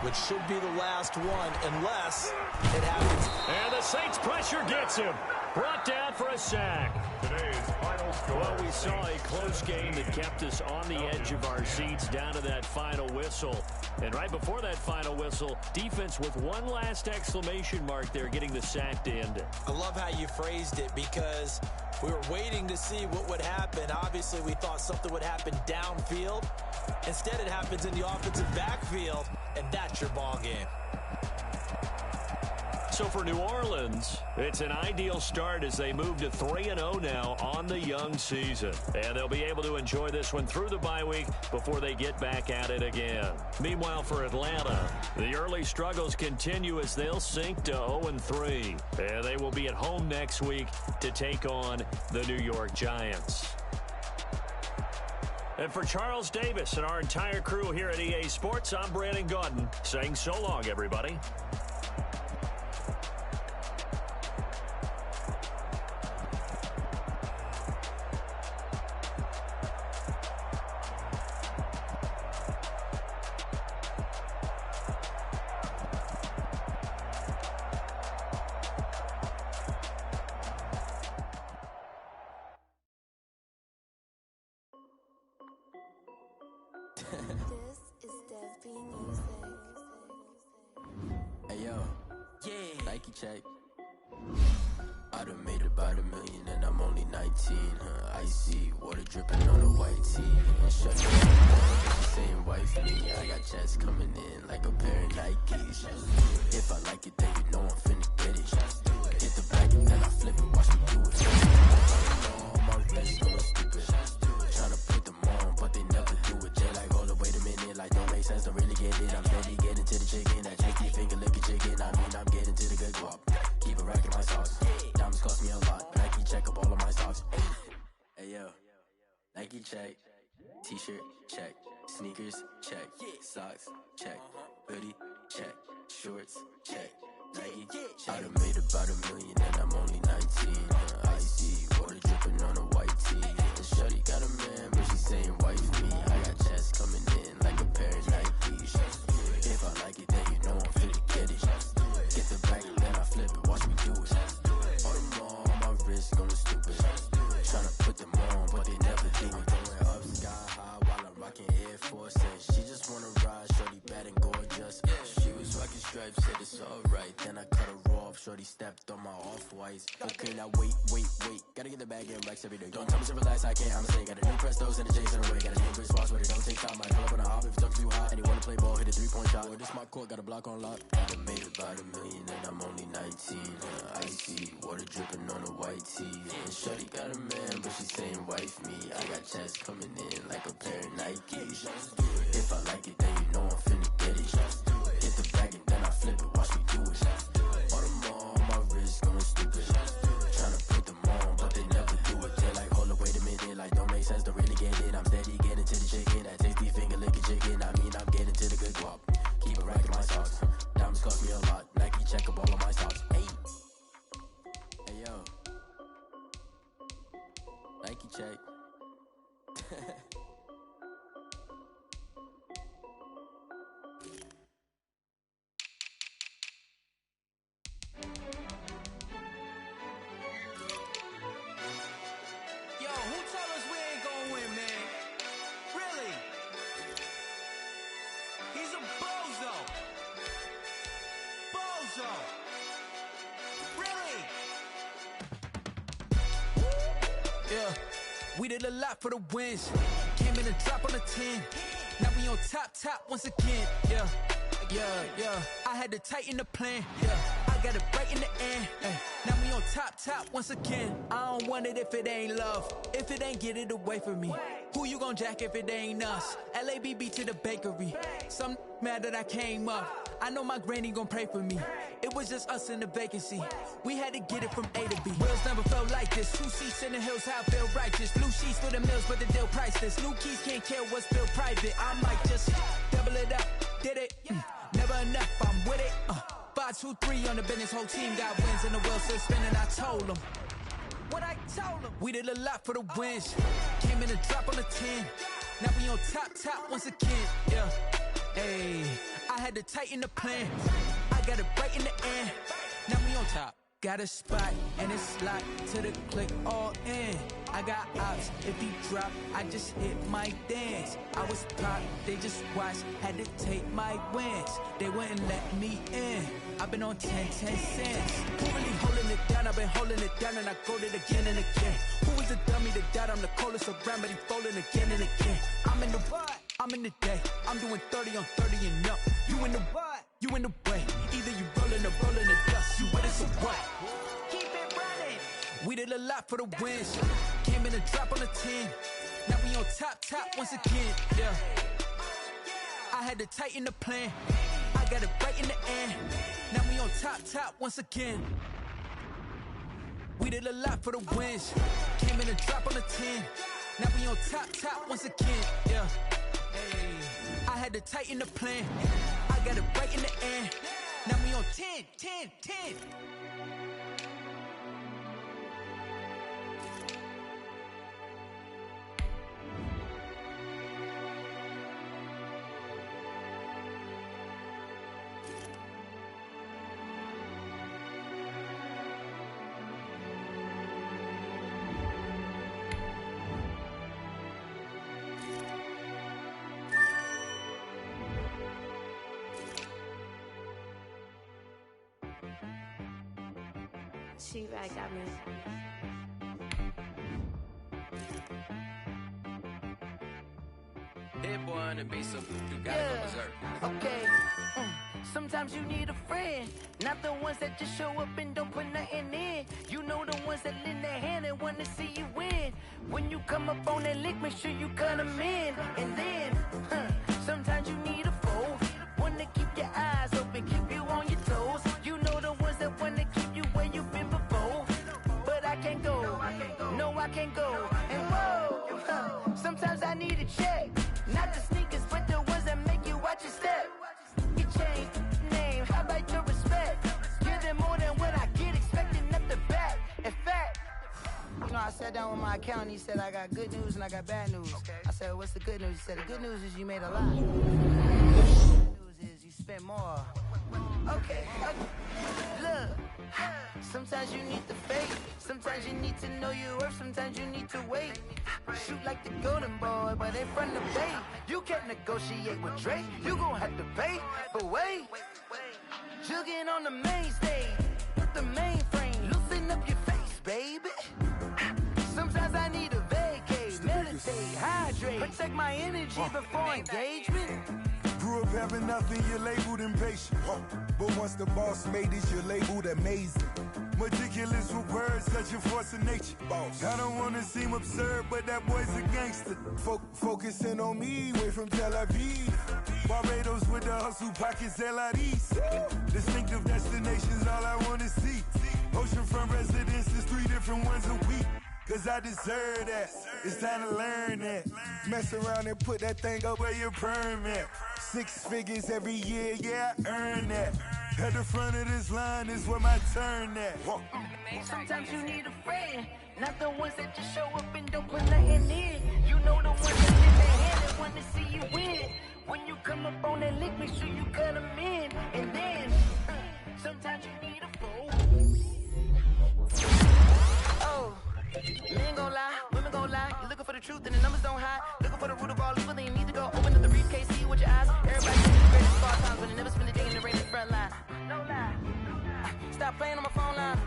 which should be the last one, unless it happens. And the Saints pressure gets him. Brought down for a sack. Today's final score. Well, we saw a close game that kept us on the edge of our seats down to that final whistle. And right before that final whistle, defense with one last exclamation mark there, getting the sack to end it. I love how you phrased it because we were waiting to see what would happen. Obviously, we thought something would happen downfield. Instead, it happens in the offensive backfield, and that's your ball game. So for New Orleans, it's an ideal start as they move to 3-0 now on the young season. And they'll be able to enjoy this one through the bye week before they get back at it again. Meanwhile, for Atlanta, the early struggles continue as they'll sink to 0-3. And they will be at home next week to take on the New York Giants. And for Charles Davis and our entire crew here at EA Sports, I'm Brandon Gaudin saying so long, everybody. Hey yo, yeah, Nike check. I done made about $1 million and I'm only 19. Icy water dripping on a white tee. And shut up, she saying wife me. I got checks coming in like a pair of Nikes. If I like it, then you know I'm finna get it. Get the bag and then I flip it. Watch me do it. On my wrist, going stupid. Tryna put them on, but they never do it. Jay like, hold up, wait a minute. Like, don't make sense, don't really get it. I'm steady getting to the chicken. That janky finger licking chicken. I mean, I'm getting to the good guap. Keep it racking my sauce. Diamonds cost me a lot. Nike check up all of my stocks. Hey yo, Nike check. T-shirt check. Sneakers check. Socks check. Hoodie check. Shorts check. Nike check. I done made about $1 million and I'm only 19. Icy water dripping on a white tee. And shorty got a man, but she saying wife me. I got checks coming in like a pair of Nikes. If I like it, then you know I'm finna get it. Get the bag and then I flip it. Watch me do it. All them on my wrist going stupid. Tryna put them on, but they never do it. Going up sky high while I'm rocking Air Force. And she just wanna ride, shorty bad and gorgeous. She was rocking stripes, said it's alright. Then I cut her off, shorty stepped on my off-whites. Okay, now wait. Gotta get the bag and racks every day. Don't tell me to relax, I can't, I'ma say. Got a new Prestos and a Jason away. Got a new Chris Fox, but it don't take time. I pull up on a hop if it's too hot. And you wanna play ball, hit a 3-point shot. Or this my court, got a block on lock. I done made about $1 million and I'm only 19. Icy water dripping on a white tee. And shorty got a man, but she saying wife me. I got checks coming in like a pair of Nikes. If I like it, then you know I'm finna get it. Get the bag and then I flip it. Watch me do it. All them on my wrist going stupid. Tryna put them on, but they never do it. They're like, hold up, wait a minute. Like, don't make sense, don't really get it. I'm steady getting to the chicken. That tasty finger licking chicken. I mean, I'm getting to the good guap. Keep it racking my sauce. Diamonds cost me a lot. Nike check up all of my stocks. Hey yo, Nike check. Yo, who told us we ain't gonna win, man? Really? He's a bozo. Bozo. Really? Yeah, we did a lot for the wins. Came in a drop on the 10. Now we on top once again. Yeah. I had to tighten the plan. Yeah, I got it right in the end. Now we on top once again. I don't want it if it ain't love. If it ain't, get it away from me. Who you gon' jack if it ain't us? LABB to the bakery. Some mad that I came up. I know my granny gon' pray for me. It was just us in the vacancy. We had to get it from A to B. Wheels never felt like this. 2 seats in the hills, how I feel righteous. Blue sheets for the mills, but the deal priceless. New keys can't care what's still private. I might just double it up. Did it? Never enough, I'm with it. 5, 2, 3 on the business. Whole team got wins and the wheels still spinning. I told them what I told them. We did a lot for the wins. Came in a drop on the 10. Now we on top once again. Yeah. Hey, I had to tighten the plan. I got it right in the end. Now we on top. Got a spot and it's locked to the click all in. I got ops, if he drop, I just hit my dance. I was pop, they just watched, had to take my wins. They wouldn't let me in. I've been on 10 cents. Who really holding it down? I've been holding it down and I go it again and again. Who is a dummy to doubt? I'm the coldest around, but he folding again and again. I'm in the what? I'm in the day. I'm doing 30 on 30 and up. You in the what? You in the way. Either you rolling or rolling the dust. You with us or what? Keep it running. We did a lot for the wins. Came in a drop on the 10. Now we on top once again. Yeah. I had to tighten the plan. I got it right in the end. Now we on top once again. We did a lot for the wins. Came in a drop on the 10. Now we on top once again. Yeah. Hey, I had to tighten the plan. I got it right in the end. Now we on 10. She like got me. Hit boy on the beat, so you gotta go berserk. Okay. Sometimes you need a friend, not the ones that just show up and don't put nothing in. You know the ones that lend their hand and wanna see you win. When you come up on that lick, make sure you cut them in. And then, sometimes you need a foe, one to keep your eyes open, keep you on your toes. You know the ones that wanna keep you where you've been before. But I can't go, no I can't go. And whoa, sometimes I need a check, not the sneakers, but the ones that make you watch your step. You change name, how about your respect? Give them more than what I get, expecting nothing back. In fact, you know, I sat down with my accountant, he said I got good news and I got bad news. I said, what's the good news? He said, the good news is you made a lot. The bad news is you spent more. Okay. Look, sometimes you need the faith, sometimes you need to know your worth, sometimes you need to wait. Shoot like the golden boy, but in front of Bay. You can't negotiate with Drake, you gon' have to pay. But wait, jugging on the main stage, with the mainframe, loosen up your face, baby. Sometimes I need a vacate, meditate, hydrate, protect my energy before engagement. Grew up having nothing, you're labeled impatient. But once the boss made it, you're labeled amazing. Meticulous with words, such a force of nature. I don't wanna seem absurd, but that boy's a gangster. Focusing on me, way from Tel Aviv. Barbados with the hustle pockets, LIDs. Distinctive destinations, all I wanna see. Oceanfront residences, 3 different ones a week. Cause I deserve that, it's time to learn that. Mess around and put that thing up where your permit. 6 figures every year, yeah, I earn that. At the front of this line is where my turn at. Sometimes you need a friend, not the ones that just show up and don't put nothing in. You know the ones that lend their hand and want to see you win. When you come up on that lick, make sure you cut them in. And then, sometimes you need a foe. Oh, men gon' lie, women gon' lie. You're looking for the truth and the numbers don't hide. Looking for the root of all evil, then you need to go open up the briefcase, see with your eyes. Everybody thinks the greatest of all times, but they never spend a day in the rain in the front line. No lie. Stop playing on my phone line.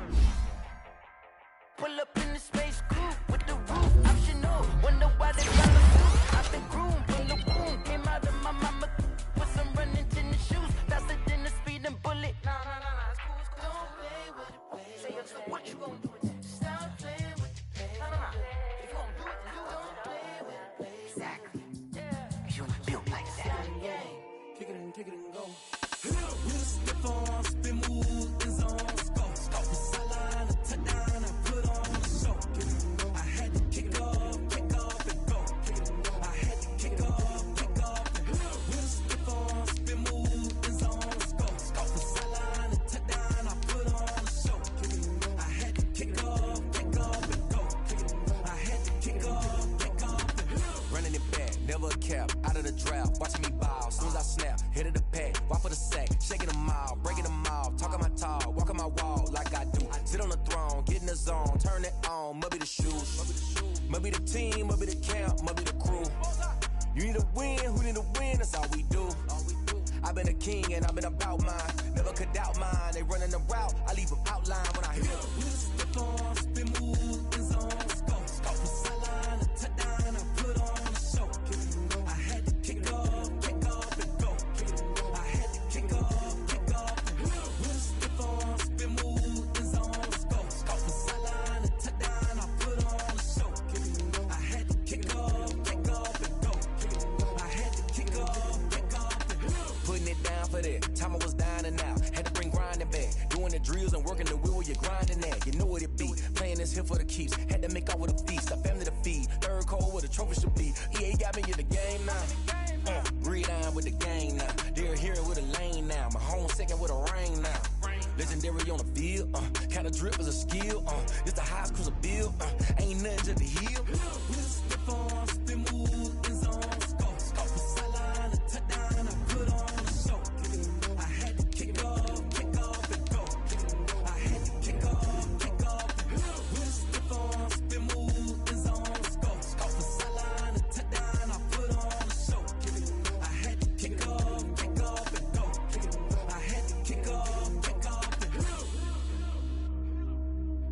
Pull up in the space coupe with the roof optional. Wonder why they follow suit. I've been groomed from the womb. Came out of my mama with some running tennis shoes. Faster than the speeding bullet. Nah, it's cool. Don't play with it, baby. Say so what you gon' do with it? Stop playing with it, baby. Nah. If you gon' do it, then don't play with it, baby. Exactly. Yeah. You built like that. Kick it and go. With a stiff on, spin move, in zone, go. Sideline, a touchdown, I put on the show. I had to kick off and go. I had to kick off and go. With a stiff on, spin move, in zone, go. Sideline, a touchdown, I put on the show. I had to kick off and go. I had to kick off and go. Running it back, never a cap, out of the draft, watching me ball. Soon as I snap, hit of the pack, walk for the sack, shaking them all, breaking them off, talking my talk, walking my wall like I do. Sit on the throne, get in the zone, turn it on, must be the shoes, must be the team, must be the camp, must be the crew. You need a win, who need a win, that's all we do. I've been a king and I've been about mine, never could doubt mine. They running the route, I leave them outline when I hit them. With a step on, spin move, in zone, go. Sideline, a touchdown, I put on the show. I had to kick off and go. I had to kick off and go. With a step on, spin move, in zone, go. Sideline, a touchdown, I put on the show. I had to kick off and go. I had to kick off and go. Putting it down for that, time I was down and out, had to bring grinding back, doing the drills and working the wheel where you're grinding at, you know what it be, playing this here for the keeps, had to make out with a feast, a family to feed, third cold where the trophy should be, EA got me in the game now, breathe on with the game now, they're here with a lane now, my home second with a rain now, legendary on the field, kind of drip is a skill, it's the highest cruiser bill, ain't nothing to the hill. With a step on, spin move, in zone, go. Sideline, a touchdown, I put on the show. I had to kick off and go. I had to kick off and go. With a step on, spin move, in zone, go. Sideline, a touchdown, I put on the show. I had to kick off and go. I had to kick off and go. 'Cause I had to kick off and go. I had to kick off and go. With a step on, spin move, in zone, go. Sideline, a touchdown, I put on the show. I had to kick off and go. I had to kick off and go. With a step on, spin move, in zone, go. Sideline, a touchdown, I put on the show. I had to kick off and go. I had to kick off and go. With a step on, spin move, in zone, go. Sideline, a touchdown, I put on the show.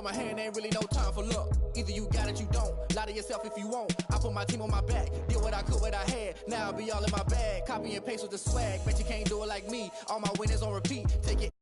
my hand, ain't really no time for luck. Either you got it, you don't. Lie to yourself if you won't. I put my team on my back, did what I could, what I had. Now I'll be all in my bag. Copy and paste with the swag, bet you can't do it like me. All my winners on repeat, take it.